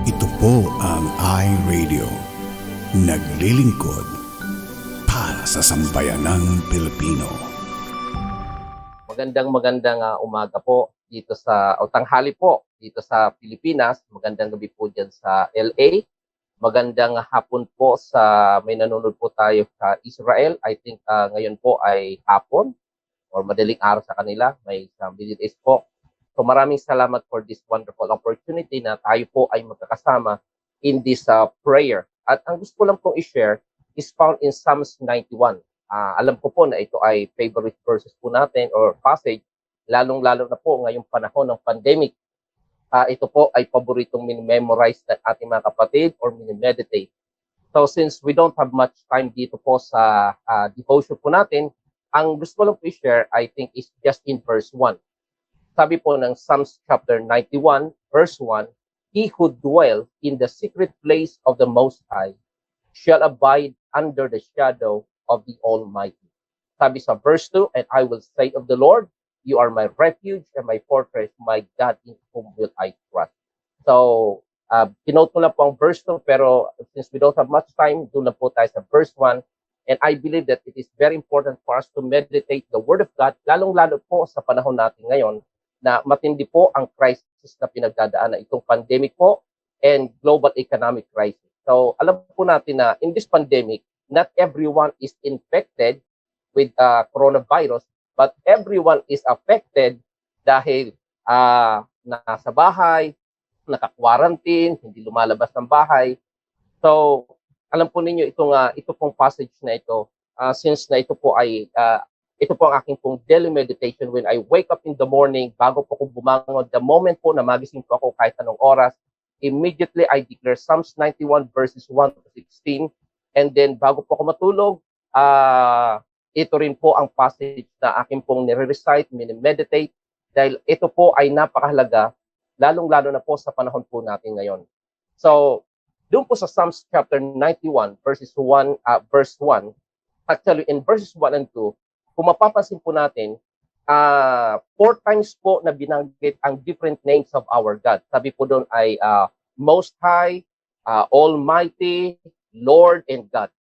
Ito po ang iRadio. Naglilingkod para sa sambayanang Pilipino. Magandang umaga po dito sa, o tanghali po dito sa Pilipinas. Magandang gabi po dyan sa LA. Magandang hapon po sa may nanonood po tayo sa Israel. I think ngayon po ay hapon or madaling araw sa kanila. May Middle East po. So maraming salamat for this wonderful opportunity na tayo po ay magkakasama in this prayer. At ang gusto ko lang pong i-share is found in Psalms 91. Alam ko po na ito ay favorite verses po natin or passage, lalong-lalo na po ngayong panahon ng pandemic. Ito po ay paboritong minimemorize ng ating mga kapatid or minimeditate. So since we don't have much time dito po sa devotion po natin, ang gusto ko lang po i-share, I think, is just in verse 1. Sabi po ng Psalms chapter 91, verse 1, He who dwells in the secret place of the Most High shall abide under the shadow of the Almighty. Sabi sa verse 2, and I will say of the Lord, you are my refuge and my fortress, my God in whom will I trust. So, kinote ko lang po ang verse 2, pero since we don't have much time, doon na po tayo sa verse 1. And I believe that it is very important for us to meditate the Word of God, lalong-lalo po sa panahon natin ngayon, na matindi po ang crisis na pinagdadaanan, itong pandemic po and global economic crisis. So, alam po natin na in this pandemic, not everyone is infected with coronavirus, but everyone is affected dahil nasa bahay, naka-quarantine, hindi lumalabas ng bahay. So, alam po ninyo ito pong passage na ito, since na ito po ay ito po ang aking pong daily meditation when I wake up in the morning, bago po ako bumangon, the moment po na magising po ako kahit anong oras, immediately I declare Psalms 91 verses 1 to 16. And then bago po ako matulog, ito rin po ang passage na aking pong nire-recite, minimeditate, dahil ito po ay napakahalaga, lalong-lalo na po sa panahon po natin ngayon. So, doon po sa Psalms chapter 91 verse 1, actually in verses 1 and 2, kung mapapansin po natin, 4 times po na binanggit ang different names of our God. Sabi po doon ay Most High, Almighty, Lord, and God.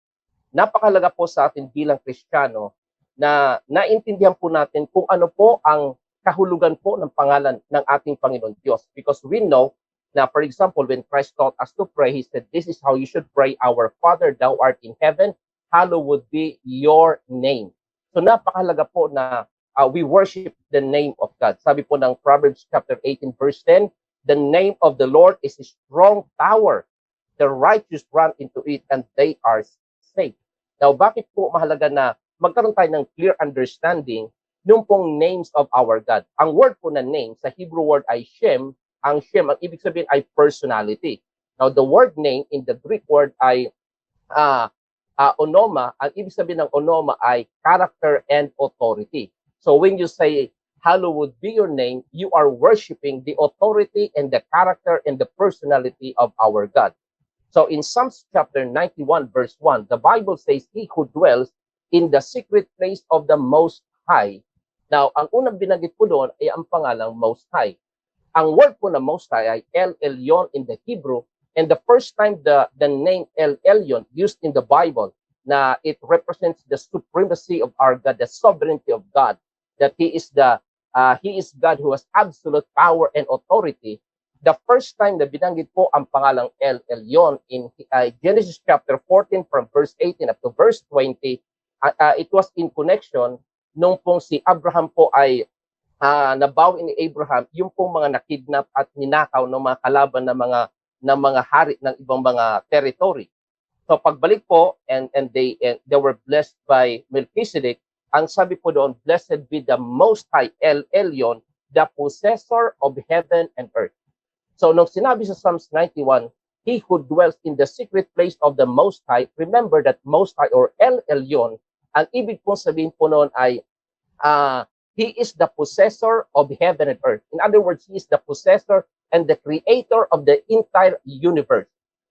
Napakalaga po sa atin bilang Kristiyano na naintindihan po natin kung ano po ang kahulugan po ng pangalan ng ating Panginoon Diyos. Because we know na, for example, when Christ taught us to pray, He said, this is how you should pray, Our Father, thou art in heaven, hallowed be your name. So napakahalaga po na we worship the name of God. Sabi po ng Proverbs chapter 18 verse 10, the name of the Lord is a strong tower. The righteous run into it and they are safe. Now, bakit po mahalaga na magkaroon tayo ng clear understanding nung pong names of our God? Ang word po na name sa Hebrew word ay Shem. Ang Shem, ang ibig sabihin ay personality. Now, the word name in the Greek word ay onoma. Ang ibig sabihin ng onoma ay character and authority. So when you say, hallowed be your name, you are worshiping the authority and the character and the personality of our God. So in Psalms chapter 91 verse 1, the Bible says, He who dwells in the secret place of the Most High. Now, ang unang binanggit po doon ay ang pangalang Most High. Ang word po na Most High ay El Elyon in the Hebrew. And the first time the name El Elyon used in the Bible, na it represents the supremacy of our God, the sovereignty of God, that He is God who has absolute power and authority. The first time na binanggit po ang pangalang El Elyon in Genesis chapter 14 from verse 18 up to verse 20, it was in connection nung pong si Abraham po ay nabawi ni Abraham yung pong mga nakidnap at ninakaw ng mga kalaban ng mga hari ng ibang mga territory. So pagbalik po and they were blessed by Melchizedek, ang sabi po doon, blessed be the Most High El Elyon, the possessor of heaven and earth. So nung sinabi sa Psalms 91, He who dwells in the secret place of the Most High, remember that Most High or El Elyon, ang ibig pong sabihin po noon ay He is the possessor of heaven and earth. In other words, He is the possessor and the creator of the entire universe.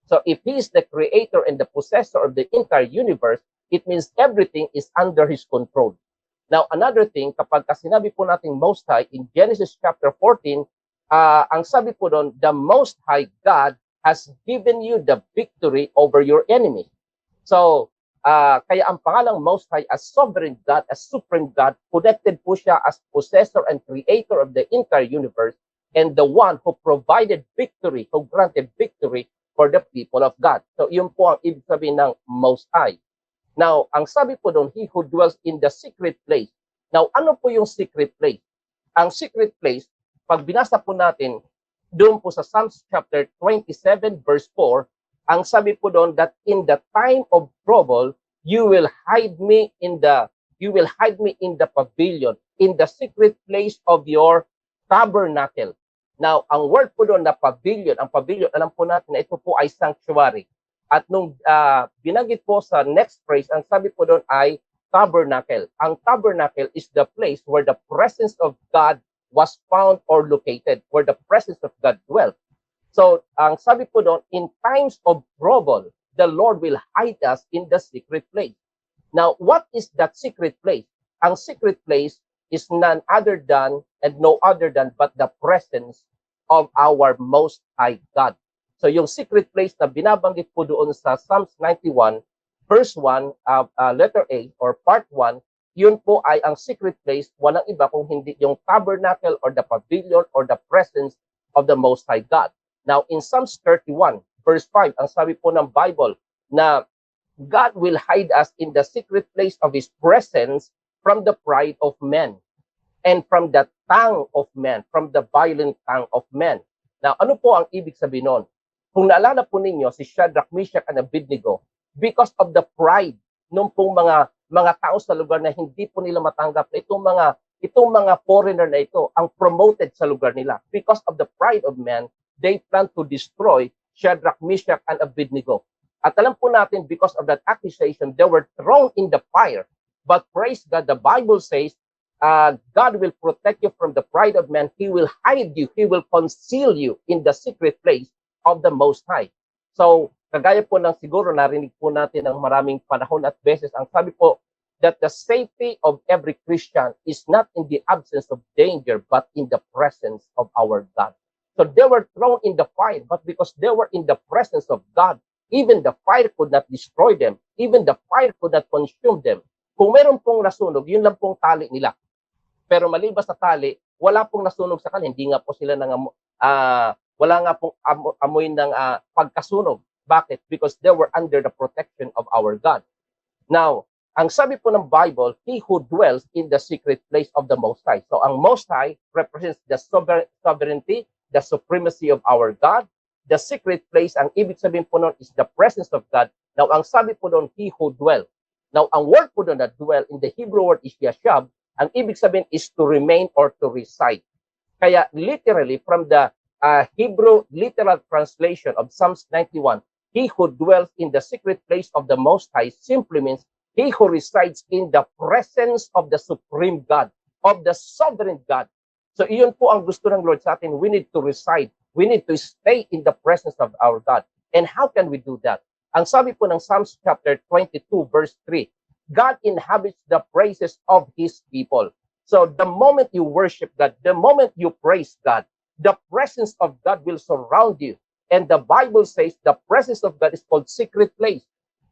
So if He is the creator and the possessor of the entire universe, it means everything is under His control. Now, another thing, kapag sinabi po natin Most High, in Genesis chapter 14, ang sabi po doon, the Most High God has given you the victory over your enemy. So, kaya ang pangalang Most High as Sovereign God, as Supreme God, connected po siya as possessor and creator of the entire universe and the one who provided victory, who granted victory for the people of God. So, yun po ang ibig sabihin ng Most High. Now, ang sabi po doon, He who dwells in the secret place. Now, ano po yung secret place? Ang secret place, pag binasa po natin, doon po sa Psalms chapter 27 verse 4, ang sabi po doon that in the time of trouble, you will hide me in the pavilion, in the secret place of your tabernacle. Now, ang word po doon na pavilion, ang pavilion, alam po natin na ito po ay sanctuary. At nung binanggit po sa next phrase, ang sabi po doon ay tabernacle. Ang tabernacle is the place where the presence of God was found or located, where the presence of God dwelt. So, ang sabi po doon, in times of trouble, the Lord will hide us in the secret place. Now, what is that secret place? Ang secret place is none other than and no other than but the presence of our Most High God. So, yung secret place na binabanggit po doon sa Psalms 91, verse 1, letter A or part 1, yun po ay ang secret place, walang iba kung hindi yung tabernacle or the pavilion or the presence of the Most High God. Now, in Psalms 31, verse 5, ang sabi po ng Bible na God will hide us in the secret place of His presence from the pride of men and from the tongue of men, from the violent tongue of men. Now, ano po ang ibig sabihin nun? Kung naalala po ninyo si Shadrach, Meshach, and Abednego, because of the pride nung pong mga tao sa lugar na hindi po nila matanggap na itong mga foreigner na ito ang promoted sa lugar nila. Because of the pride of men, they plan to destroy Shadrach, Meshach, and Abednego. At alam po natin, because of that accusation, they were thrown in the fire. But praise God, the Bible says, God will protect you from the pride of man. He will hide you. He will conceal you in the secret place of the Most High. So, kagaya po ng siguro narinig po natin ng maraming panahon at beses, ang sabi po, that the safety of every Christian is not in the absence of danger, but in the presence of our God. So they were thrown in the fire, but because they were in the presence of God, even the fire could not destroy them. Even the fire could not consume them. Kung meron pong nasunog, yun lang pong tali nila. Pero maliban sa tali, wala pong nasunog sa kanila. Hindi nga po sila wala nga pong amoy ng pagkasunog. Bakit? Because they were under the protection of our God. Now, ang sabi po ng Bible, He who dwells in the secret place of the Most High. So ang Most High represents the sovereignty, the supremacy of our God. The secret place, ang ibig sabihin po nun is the presence of God. Now, ang sabi po doon, He who dwell. Now, ang word po doon na dwell in the Hebrew word is yashab. Ang ibig sabihin is to remain or to reside. Kaya literally, from the Hebrew literal translation of Psalms 91, He who dwells in the secret place of the Most High simply means He who resides in the presence of the supreme God, of the sovereign God. So iyon po ang gusto ng Lord sa atin. We need to reside. We need to stay in the presence of our God. And how can we do that? Ang sabi po ng Psalms chapter 22 verse 3, God inhabits the praises of His people. So the moment you worship God, the moment you praise God, the presence of God will surround you. And the Bible says the presence of God is called secret place.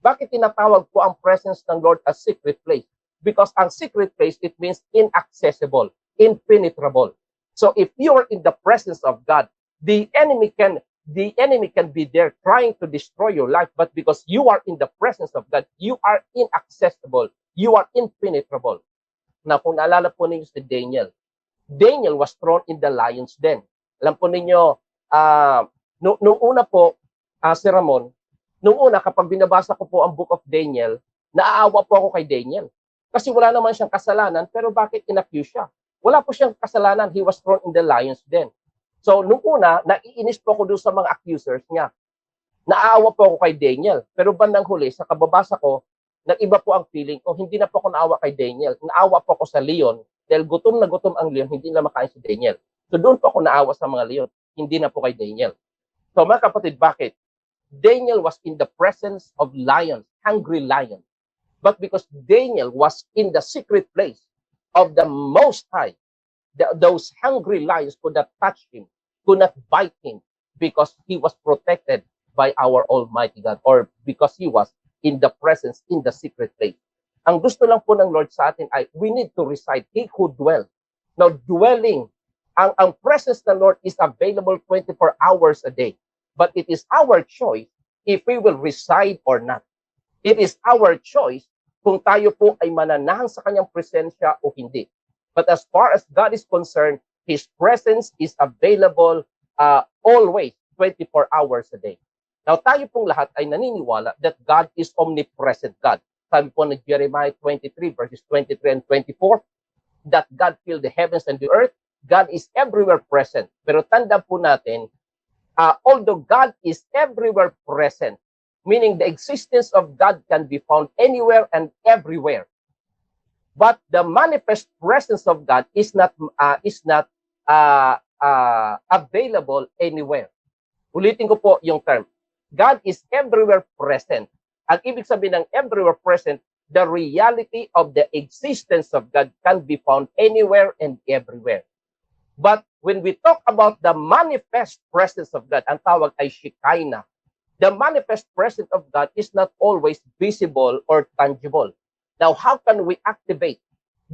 Bakit tinatawag po ang presence ng Lord as secret place? Because ang secret place, it means inaccessible, impenetrable. So if you are in the presence of God, the enemy can be there trying to destroy your life, but because you are in the presence of God, you are inaccessible, you are impenetrable. Na kung naalala po ninyo si Daniel was thrown in the lion's den. Alam po ninyo, nung una po, si Ramon, nung una kapag binabasa ko po ang Book of Daniel, naaawa po ako kay Daniel. Kasi wala naman siyang kasalanan, pero bakit inaccuse siya? Wala po siyang kasalanan, he was thrown in the lion's den. So, nung una, naiinis po ako doon sa mga accusers niya. Naaawa po ako kay Daniel. Pero bandang huli, sa kababasa ko, nag-iba po ang feeling ko, hindi na po ako naawa kay Daniel. Naawa po ako sa leon, dahil gutom na gutom ang leon, hindi na makain si Daniel. So, doon po ako naawa sa mga leon, hindi na po kay Daniel. So, mga kapatid, bakit? Daniel was in the presence of lions, hungry lions. But because Daniel was in the secret place of the Most High, those hungry lions could not touch him, could not bite him, because he was protected by our Almighty God, or because he was in the presence, in the secret place. Ang gusto lang po ng Lord sa atin ay we need to reside. He who dwell. Now, dwelling, ang presence ng Lord is available 24 hours a day. But it is our choice if we will reside or not. It is our choice kung tayo po ay mananahan sa kanyang presensya o hindi. But as far as God is concerned, His presence is available always, 24 hours a day. Now, tayo pong lahat ay naniniwala that God is omnipresent God. Sabi po ng Jeremiah 23 verses 23 and 24, that God filled the heavens and the earth. God is everywhere present. Pero tanda po natin, although God is everywhere present, meaning the existence of God can be found anywhere and everywhere. But the manifest presence of God is not available anywhere. Ulitin ko po yung term. God is everywhere present. Ang ibig sabihin ng everywhere present, the reality of the existence of God can be found anywhere and everywhere. But when we talk about the manifest presence of God, ang tawag ay Shekinah. The manifest presence of God is not always visible or tangible. Now, how can we activate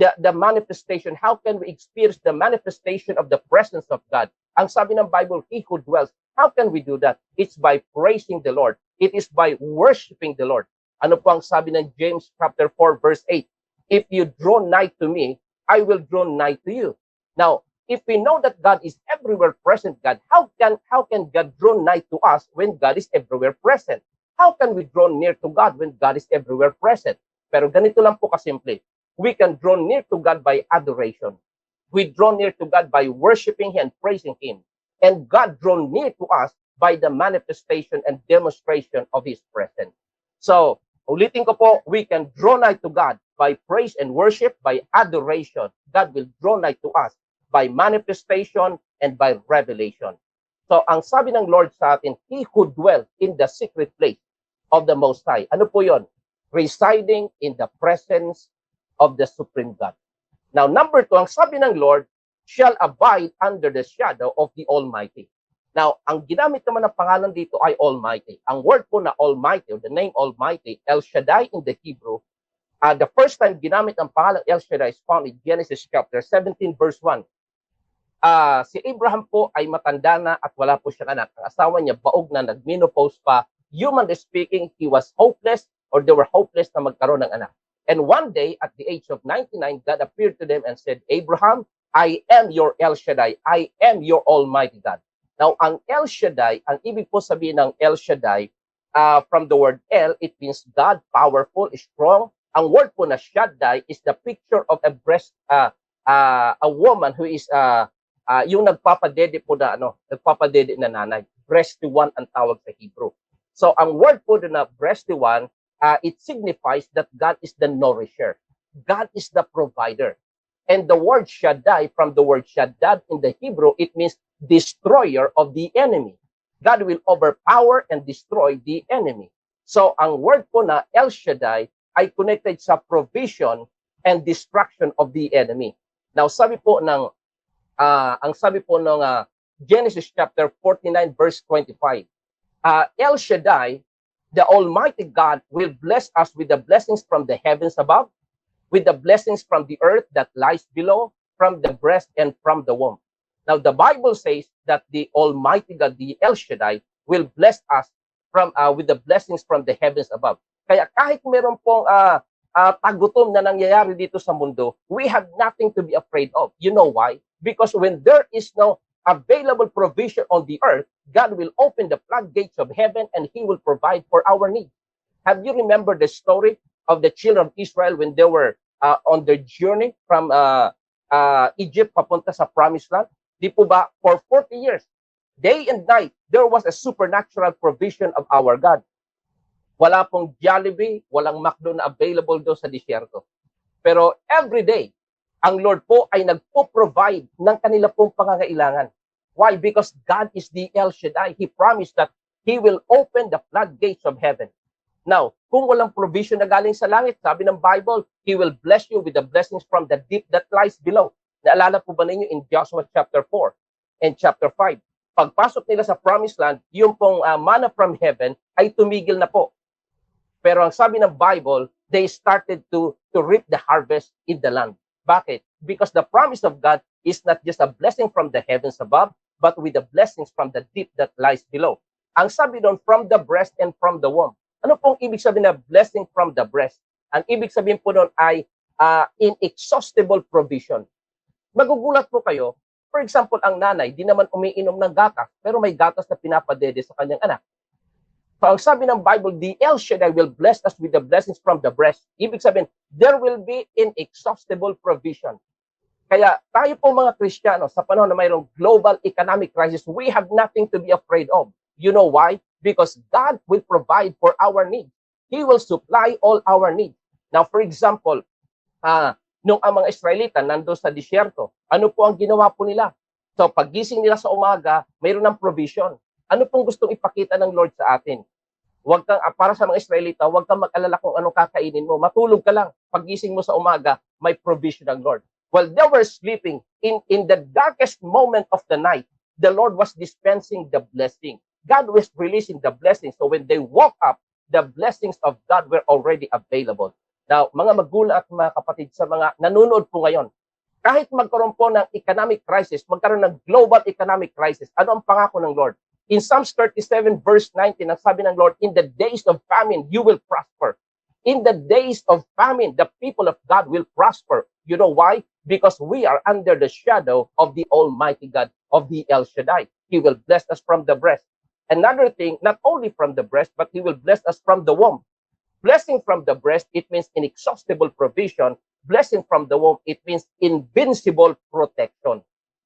the manifestation? How can we experience the manifestation of the presence of God? Ang sabi ng Bible, He who dwells. How can we do that? It's by praising the Lord. It is by worshiping the Lord. Ano po ang sabi ng James chapter 4 verse 8? If you draw nigh to me, I will draw nigh to you. Now, if we know that God is everywhere present, God, how can God draw nigh to us when God is everywhere present? How can we draw near to God when God is everywhere present? Pero ganito lang po kasimple. We can draw near to God by adoration. We draw near to God by worshiping Him and praising Him. And God draw near to us by the manifestation and demonstration of His presence. So, ulitin ko po, we can draw nigh to God by praise and worship, by adoration. God will draw nigh to us by manifestation and by revelation. So, ang sabi ng Lord sa atin, He who dwells in the secret place of the Most High. Ano po yon? Residing in the presence of the Supreme God. Now, number 2, ang sabi ng Lord, shall abide under the shadow of the Almighty. Now, ang ginamit naman ng pangalan dito ay Almighty. Ang word po na Almighty, or the name Almighty, El Shaddai in the Hebrew, the first time ginamit ang pangalan El Shaddai is found in Genesis chapter 17 verse 1. Si Abraham po ay matanda na at wala po siyang anak. Ang asawa niya baog na, nag-menopause pa. Humanly speaking, he was hopeless, or they were hopeless na magkaroon ng anak. And one day, at the age of 99, God appeared to them and said, Abraham, I am your El Shaddai. I am your Almighty God. Now, ang El Shaddai, ang ibig po sabihin ng El Shaddai, from the word El, it means God, powerful, strong. Ang word po na Shaddai is the picture of a woman who is yung nagpapadede po na nagpapadede na nanay. Breasty one ang tawag sa Hebrew. So, ang word po na breasty one, it signifies that God is the nourisher. God is the provider. And the word Shaddai, from the word Shaddad in the Hebrew, it means destroyer of the enemy. God will overpower and destroy the enemy. So, ang word po na El Shaddai ay connected sa provision and destruction of the enemy. Now, sabi po ng Genesis chapter 49 verse 25, El Shaddai, the Almighty God, will bless us with the blessings from the heavens above, with the blessings from the earth that lies below, from the breast and from the womb. Now, the Bible says that the Almighty God, the El Shaddai, will bless us with the blessings from the heavens above. Kaya kahit meron pong tagutom na nangyayari dito sa mundo, we have nothing to be afraid of. You know why? Because when there is no available provision on the earth, God will open the floodgates of heaven and He will provide for our needs. Have you remembered the story of the children of Israel when they were on their journey from Egypt papunta sa Promised Land? Di po ba, for 40 years, day and night, there was a supernatural provision of our God. Wala pong Jollibee, walang McDo na available doon sa disyerto. Pero every day, ang Lord po ay nagpo-provide ng kanila pong pangangailangan. Why? Because God is the El Shaddai. He promised that He will open the floodgates of heaven. Now, kung walang provision na galing sa langit, sabi ng Bible, He will bless you with the blessings from the deep that lies below. Naalala po ba ninyo in Joshua chapter 4 and chapter 5? Pagpasok nila sa promised land, yung pong manna from heaven ay tumigil na po. Pero ang sabi ng Bible, they started to reap the harvest in the land. Bakit? Because the promise of God is not just a blessing from the heavens above, but with the blessings from the deep that lies below. Ang sabi doon, from the breast and from the womb. Ano pong ibig sabihin na blessing from the breast? Ang ibig sabihin po doon ay inexhaustible provision. Magugulat po kayo, for example, ang nanay, di naman umiinom ng gatas, pero may gatas na pinapadede sa kanyang anak. So, ang sabi ng Bible, the El Shaddai will bless us with the blessings from the breast. Ibig sabihin, there will be inexhaustible provision. Kaya tayo po mga Kristiyano, sa panahon na mayroong global economic crisis, we have nothing to be afraid of. You know why? Because God will provide for our needs. He will supply all our needs. Now, for example, nung ang mga Israelita nando sa disyerto, ano po ang ginawa po nila? So paggising nila sa umaga, mayroon ng provision. Ano pong gustong ipakita ng Lord sa atin? Huwag kang, para sa mga Israelita, huwag kang mag-alala kung anong kakainin mo. Matulog ka lang. Paggising mo sa umaga, may provision ng Lord. While they were sleeping, in the darkest moment of the night, the Lord was dispensing the blessing. God was releasing the blessings. So when they woke up, the blessings of God were already available. Now, mga magulang at mga kapatid sa mga nanonood po ngayon, kahit magkaroon po ng economic crisis, magkaroon ng global economic crisis, ano ang pangako ng Lord? In Psalms 37 verse 19, ang sabi ng Lord, in the days of famine, you will prosper. In the days of famine, the people of God will prosper. You know why? Because we are under the shadow of the Almighty God, of the El Shaddai. He will bless us from the breast. Another thing, not only from the breast, but He will bless us from the womb. Blessing from the breast, it means inexhaustible provision. Blessing from the womb, it means invincible protection.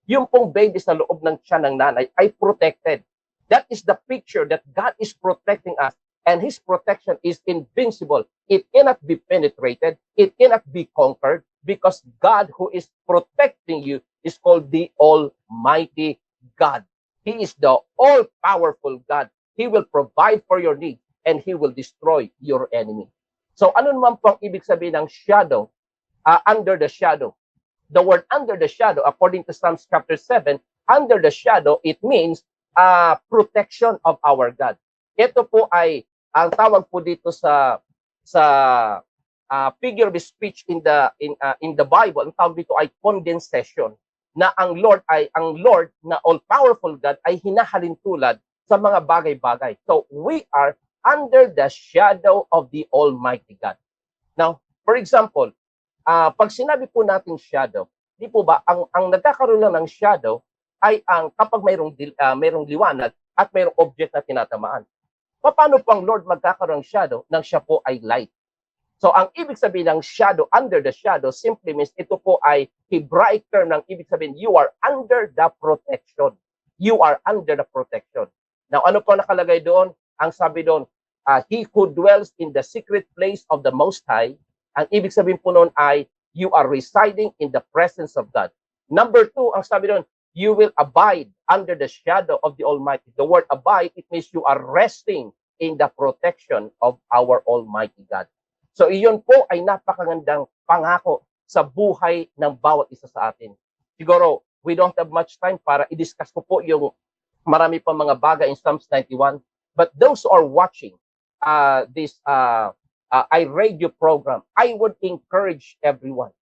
Yung pong baby sa loob ng tiyan ng nanay ay protected. That is the picture that God is protecting us, and His protection is invincible. It cannot be penetrated. It cannot be conquered, because God who is protecting you is called the Almighty God. He is the all-powerful God. He will provide for your needs, and He will destroy your enemy. So ano naman po ang ibig sabihin ng shadow? Under the shadow. The word under the shadow, according to Psalms chapter 7, under the shadow, it means protection of our God. Ito po ay, ang tawag po dito sa figure of speech in the Bible, ang tawag dito ay condensation, na ang Lord na all-powerful God ay hinahalin tulad sa mga bagay-bagay. So we are under the shadow of the Almighty God. Now, for example, pag sinabi po natin shadow, di po ba, ang nagkakaroon lang ng shadow ay kapag mayroong liwanag at mayroong object na tinatamaan. Paano po ang Lord magkakaroon ng shadow nang siya po ay light? So, ang ibig sabihin ng shadow, under the shadow, simply means ito po ay Hebraic term ng ibig sabihin, you are under the protection. You are under the protection. Now, ano po nakalagay doon? Ang sabi doon, He who dwells in the secret place of the Most High, ang ibig sabihin po noon ay, you are residing in the presence of God. Number 2, ang sabi doon, you will abide under the shadow of the Almighty. The word abide, it means you are resting in the protection of our Almighty God. So iyon po ay napakagandang pangako sa buhay ng bawat isa sa atin. Siguro, we don't have much time para i-discuss ko po yung marami pa mga bagay in Psalms 91. But those who are watching this iRadio program, I would encourage everyone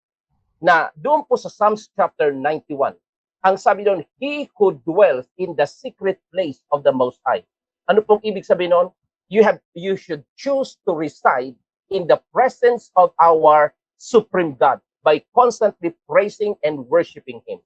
na doon po sa Psalms chapter 91, ang sabi doon, He who dwells in the secret place of the Most High. Ano pong ibig sabihin noon? You should choose to reside in the presence of our supreme God by constantly praising and worshiping Him.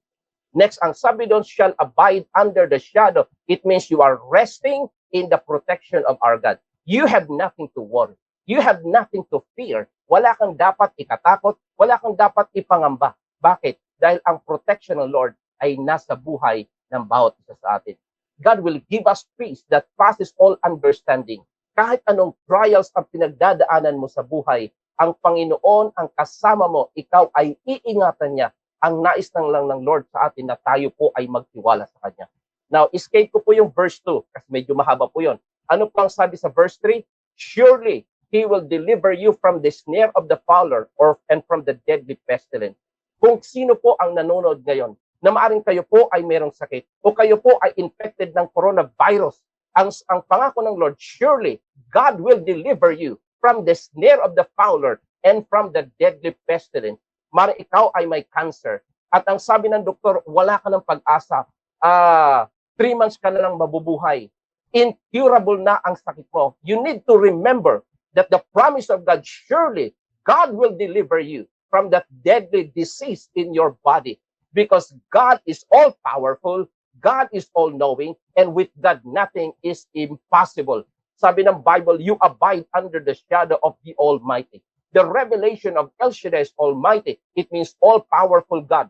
Next, ang sabi doon, shall abide under the shadow. It means you are resting in the protection of our God. You have nothing to worry. You have nothing to fear. Wala kang dapat ikatakot. Wala kang dapat ipangamba. Bakit? Dahil ang protection ng Lord ay nasa buhay ng bawat isa sa atin. God will give us peace that passes all understanding. Kahit anong trials ang pinagdadaanan mo sa buhay, ang Panginoon ang kasama mo, ikaw ay iingatan niya. Ang nais lang ng Lord sa atin na tayo po ay magtiwala sa Kanya. Now, escape ko po yung verse 2 kasi medyo mahaba po yun. Ano pang sabi sa verse 3? Surely, He will deliver you from the snare of the fowler and from the deadly pestilence. Kung sino po ang nanonood ngayon, na maaring kayo po ay merong sakit o kayo po ay infected ng coronavirus. Ang pangako ng Lord, surely God will deliver you from the snare of the fowler and from the deadly pestilence. Maaring ikaw ay may cancer at ang sabi ng doktor, wala ka ng pag-asa. 3 months ka na lang mabubuhay. Incurable na ang sakit mo. You need to remember that the promise of God, surely God will deliver you from that deadly disease in your body. Because God is all-powerful, God is all-knowing, and with God, nothing is impossible. Sabi ng Bible, you abide under the shadow of the Almighty. The revelation of El Shaddai is Almighty. It means all-powerful God.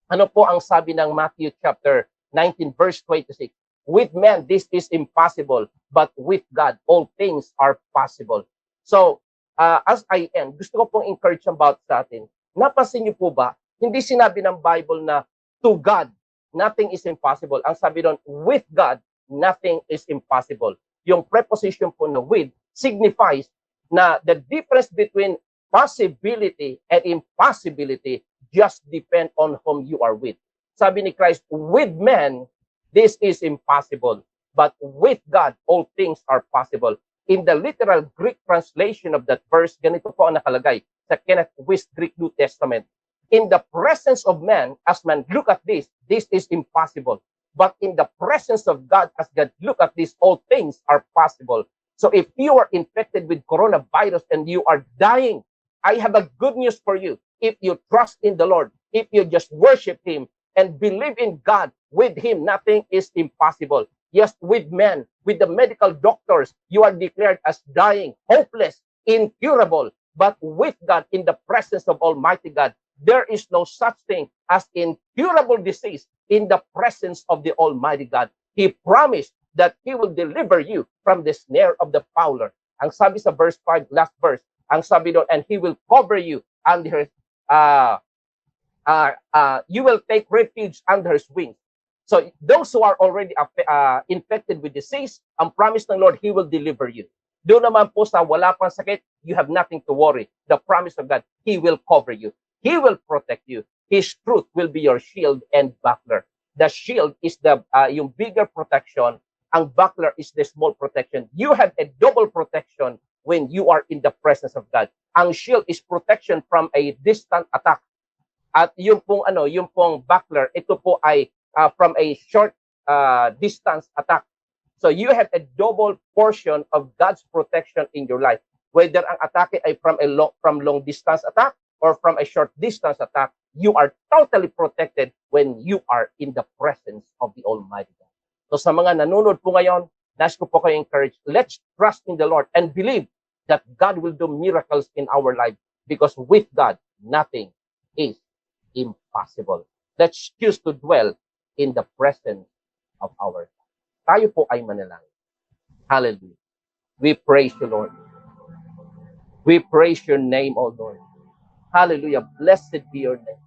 Ano po ang sabi ng Matthew chapter 19, verse 26? With men, this is impossible, but with God, all things are possible. So, as I end, gusto ko pong encourage about sa atin. Napansin niyo po ba, hindi sinabi ng Bible na to God, nothing is impossible. Ang sabi doon, with God, nothing is impossible. Yung preposition po na with signifies na the difference between possibility and impossibility just depend on whom you are with. Sabi ni Christ, with men, this is impossible. But with God, all things are possible. In the literal Greek translation of that verse, ganito po ang nakalagay sa Kenneth Wuest Greek New Testament. In the presence of man, as man look at this is impossible. But in the presence of God, as God look at this, all things are possible. So if you are infected with coronavirus and you are dying, I have a good news for you. If you trust in the Lord, if you just worship Him and believe in God, with Him, nothing is impossible. Yes, with men, with the medical doctors, you are declared as dying, hopeless, incurable. But with God, in the presence of Almighty God, there is no such thing as incurable disease in the presence of the Almighty God. He promised that He will deliver you from the snare of the fowler. Ang sabi sa verse 5, last verse, ang sabi doon, and He will cover you under you will take refuge under His wings. So those who are already infected with disease, ang promise ng Lord, He will deliver you. Doon naman po sa wala pang sakit, you have nothing to worry. The promise of God, He will cover you. He will protect you. His truth will be your shield and buckler. The shield is the yung bigger protection. Ang buckler is the small protection. You have a double protection when you are in the presence of God. Ang shield is protection from a distant attack. At yung pong buckler, ito po ay from a short distance attack. So you have a double portion of God's protection in your life. Whether ang atake ay from long distance attack or from a short distance attack, you are totally protected when you are in the presence of the Almighty God. So sa mga nanonood po ngayon, nais ko po kayo encourage, let's trust in the Lord and believe that God will do miracles in our life because with God, nothing is impossible. Let's choose to dwell in the presence of our God. Tayo po ay manalangin. Hallelujah. We praise you, Lord. We praise your name, O Lord. Hallelujah. Blessed be your name.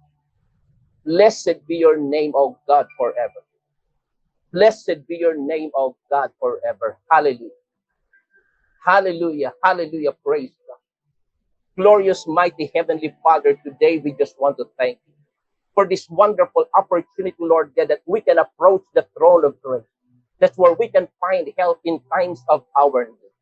Blessed be your name, O God, forever. Blessed be your name, O God, forever. Hallelujah. Hallelujah. Hallelujah. Praise God. Glorious, mighty Heavenly Father, today we just want to thank you for this wonderful opportunity, Lord God, that we can approach the throne of grace. That's where we can find help in times of our need.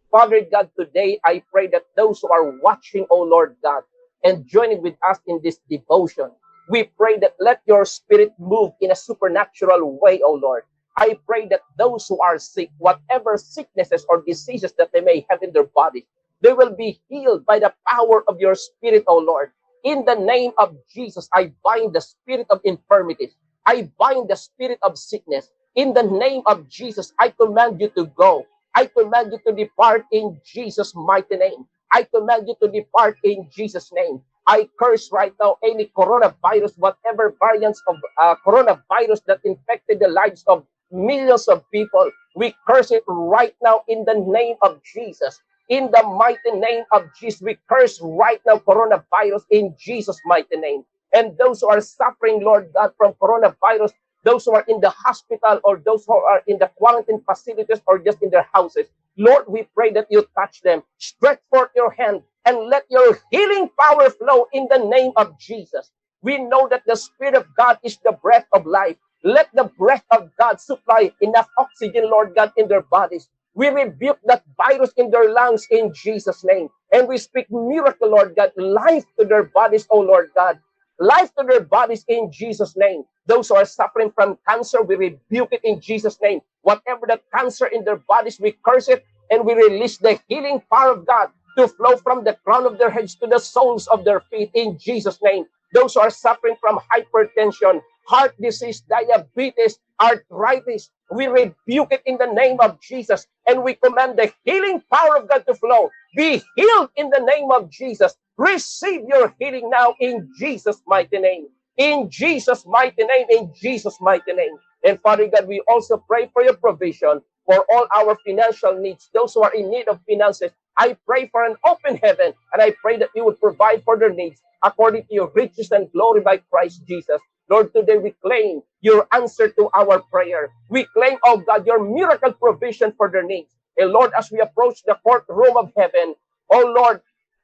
Father God, today I pray that those who are watching, oh Lord God, and joining with us in this devotion, we pray that let your spirit move in a supernatural way, oh Lord. I pray that those who are sick, whatever sicknesses or diseases that they may have in their body, they will be healed by the power of your spirit, oh Lord. In the name of Jesus, I bind the spirit of infirmities. I bind the spirit of sickness. In the name of Jesus, I command you to go. I command you to depart in Jesus' mighty name. I command you to depart in Jesus' name. I curse right now any coronavirus, whatever variants of coronavirus that infected the lives of millions of people. We curse it right now in the name of Jesus. In the mighty name of Jesus, we curse right now coronavirus in Jesus' mighty name. And those who are suffering, Lord God, from coronavirus, those who are in the hospital or those who are in the quarantine facilities or just in their houses, Lord, we pray that you touch them. Stretch forth your hand and let your healing power flow in the name of Jesus. We know that the Spirit of God is the breath of life. Let the breath of God supply enough oxygen, Lord God, in their bodies. We rebuke that virus in their lungs in Jesus' name. And we speak miracle, Lord God, life to their bodies, oh Lord God. Life to their bodies in Jesus' name. Those who are suffering from cancer, we rebuke it in Jesus' name. Whatever the cancer in their bodies, we curse it and we release the healing power of God to flow from the crown of their heads to the soles of their feet in Jesus' name. Those who are suffering from hypertension, heart disease, diabetes, arthritis, we rebuke it in the name of Jesus and we command the healing power of God to flow. Be healed in the name of Jesus. Receive your healing now in Jesus' mighty name. In Jesus' mighty name, in Jesus' mighty name. And Father God, we also pray for your provision for all our financial needs. Those who are in need of finances, I pray for an open heaven, and I pray that you would provide for their needs according to your riches and glory by Christ Jesus. Lord, today we claim your answer to our prayer. We claim, oh God, your miracle provision for their needs. And Lord, as we approach the courtroom of heaven, oh Lord,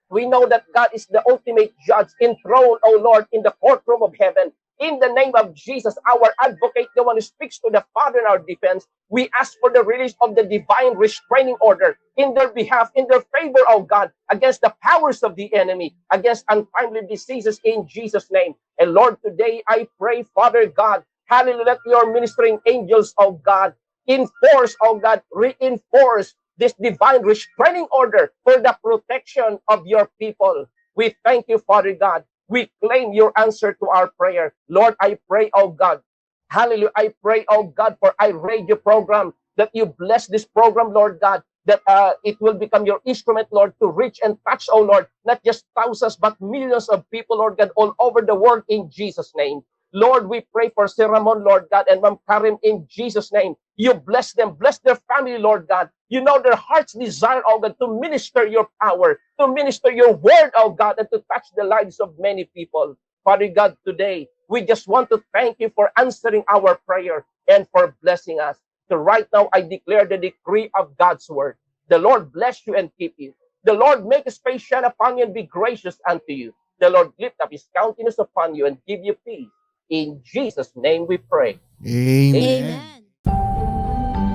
we know that God is the ultimate judge enthroned, oh Lord, in the courtroom of heaven. In the name of Jesus, our advocate, the one who speaks to the Father in our defense, we ask for the release of the divine restraining order in their behalf, in their favor, oh God, against the powers of the enemy, against untimely diseases in Jesus' name. And Lord, today I pray, Father God, hallelujah, let your ministering angels, oh God, enforce, oh God, reinforce this divine restraining order for the protection of your people. We thank you, Father God. We claim your answer to our prayer. Lord, I pray, oh God, hallelujah, I pray, oh God, for iRadio program, that you bless this program, Lord God, that it will become your instrument, Lord, to reach and touch, oh Lord, not just thousands, but millions of people, Lord God, all over the world in Jesus' name. Lord, we pray for Sir Ramon, Lord God, and Ma'am Karim in Jesus' name. You bless them, bless their family, Lord God. You know their heart's desire, oh God, to minister your power, to minister your word, oh God, and to touch the lives of many people. Father God, today, we just want to thank you for answering our prayer and for blessing us. So right now, I declare the decree of God's word. The Lord bless you and keep you. The Lord make his face shine upon you and be gracious unto you. The Lord lift up his countenance upon you and give you peace. In Jesus' name we pray. Amen. Amen.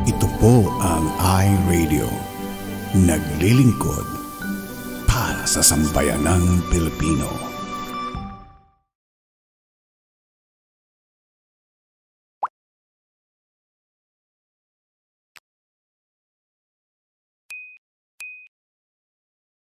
Ito po ang iRadio. Naglilingkod para sa sambayanang Pilipino.